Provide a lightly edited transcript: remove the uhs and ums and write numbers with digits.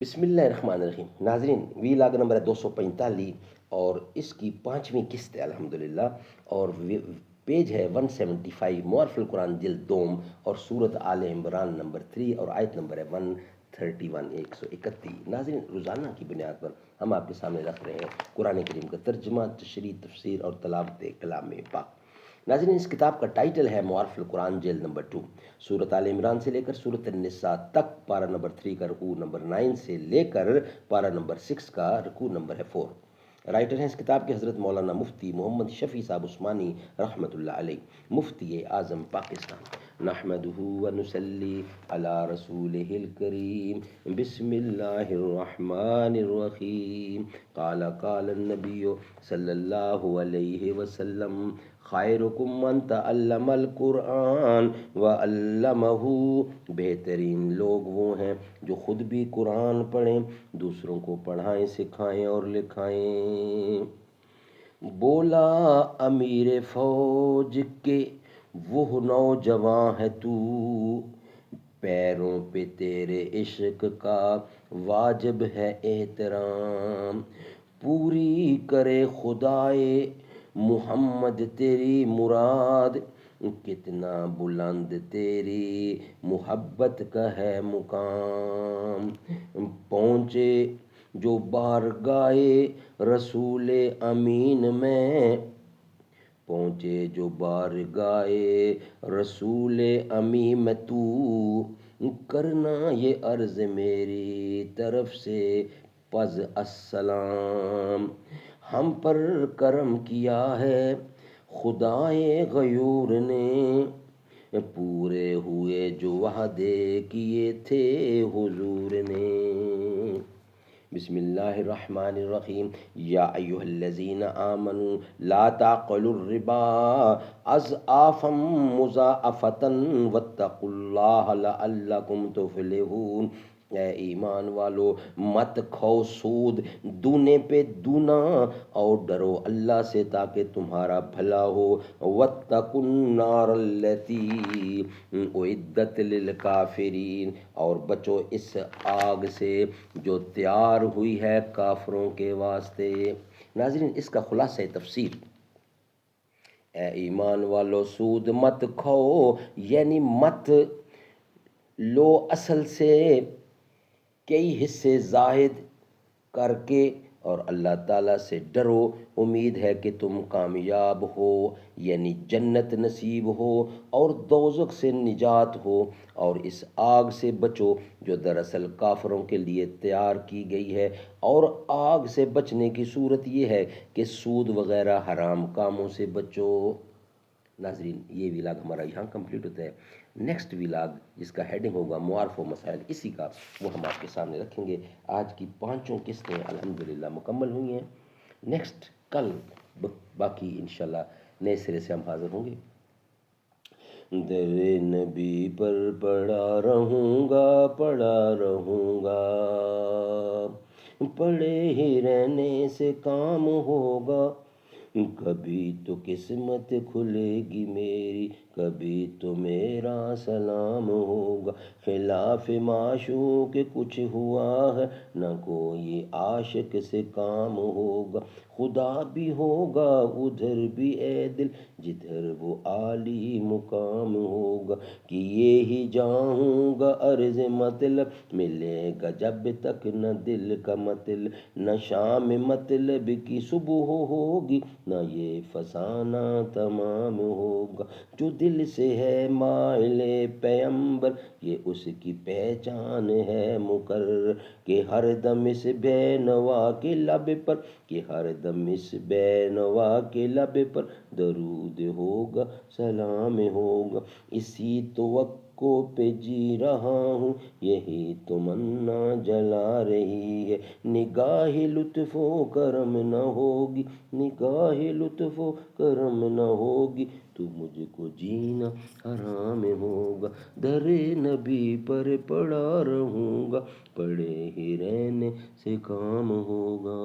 بسم اللہ الرحمن الرحیم. ناظرین، ویلاگ نمبر ہے 245 اور اس کی 5ویں قسط ہے الحمدللہ. اور پیج ہے 175، معرف القرآن جلد دوم اور سورت آل عمران نمبر 3 اور آیت نمبر ہے 131 131. ناظرین، روزانہ کی بنیاد پر ہم آپ کے سامنے رکھ رہے ہیں قرآن کریم کا ترجمہ، تشریح، تفسیر اور تلاوت کلام پاک. ناظرین، اس کتاب کا ٹائٹل ہے معرف القرآن جلد نمبر 2، سورت آل عمران سے لے کر سورت النساء تک، پارہ نمبر 3 کا رکوع نمبر 9 سے لے کر پارہ نمبر 6 کا رکوع نمبر ہے 4. رائٹر ہیں اس کتاب کے حضرت مولانا مفتی محمد شفیع صاحب عثمانی رحمۃ اللہ علیہ، مفتی اعظم پاکستان. نحمدہ ونصلی علی رسولہ الکریم. بسم اللہ الرحمن الرحیم. قال النبی صلی اللہ علیہ وسلم خیرکم من تعلم القرآن وعلمہ. بہترین لوگ وہ ہیں جو خود بھی قرآن پڑھیں، دوسروں کو پڑھائیں، سکھائیں اور لکھائیں. بولا امیر فوج کے وہ نوجواں ہے تو، پیروں پہ تیرے عشق کا واجب ہے احترام. پوری کرے خدائے محمد تیری مراد، کتنا بلند تیری محبت کا ہے مقام. پہنچے جو بارگاہ رسول امین میں، پہنچے جو بارگاہ رسول امین میں تو، کرنا یہ عرض میری طرف سے پس السلام. ہم پر کرم کیا ہے خدائے غیور نے، پورے ہوئے جو وعدے کیے تھے حضور نے. بسم اللہ الرحمن الرحیم. یا ایھا الذین آمنوا لا تأکلوا الربا اضعافا مضاعفۃ واتقوا اللہ لعلکم تفلحون. اے ایمان والو، مت کھاؤ سود دونے پہ دونا اور ڈرو اللہ سے تاکہ تمہارا بھلا ہو. واتقوا النار التی اعدت للکافرین. اور بچو اس آگ سے جو تیار ہوئی ہے کافروں کے واسطے. ناظرین، اس کا خلاصہ تفسیر: اے ایمان والو، سود مت کھاؤ یعنی مت لو اصل سے کئی حصے زائد کر کے، اور اللہ تعالیٰ سے ڈرو. امید ہے کہ تم کامیاب ہو یعنی جنت نصیب ہو اور دوزخ سے نجات ہو. اور اس آگ سے بچو جو دراصل کافروں کے لیے تیار کی گئی ہے. اور آگ سے بچنے کی صورت یہ ہے کہ سود وغیرہ حرام کاموں سے بچو. ناظرین، یہ ویلاگ ہمارا یہاں کمپلیٹ ہوتا ہے. نیکسٹ ویلاگ جس کا ہیڈنگ ہوگا معارف و مسائل اسی کا، وہ ہم آپ کے سامنے رکھیں گے. آج کی 5 قسطیں الحمدللہ مکمل ہوئی ہیں. نیکسٹ کل باقی انشاءاللہ نئے سرے سے ہم حاضر ہوں گے. در نبی پر پڑا رہوں گا، پڑا رہوں گا، پڑے ہی رہنے سے کام ہوگا. کبھی تو قسمت کھلے گی میری، کبھی تو میرا سلام ہوگا. خلاف معشوق کچھ ہوا ہے، نہ کوئی عاشق سے کام ہوگا. خدا بھی ہوگا ادھر بھی اے دل، جدھر وہ عالی مقام ہوگا. کیے ہی جاؤں گا عرض مطلب، ملے گا جب تک نہ دل کا مطلب. نہ شام مطلب کی صبح ہوگی، نہ یہ فسانہ تمام ہوگا. جو دل سے ہے مائل پیمبر، یہ اس کی پہچان ہے مقرر. کہ ہر دم اس بے نوا کے لب پر، کہ ہر دم اس بے نوا کے لب پر درود ہوگا، سلام ہوگا. اسی توقع پہ جی رہا ہوں، یہی تمنا جلا رہی ہے. نگاہ لطف و کرم نہ ہوگی، نگاہ لطف و کرم نہ ہوگی، تو مجھ کو جینا حرام ہوگا. در نبی پر پڑا رہوں گا، پڑے ہی رہنے سے کام ہوگا.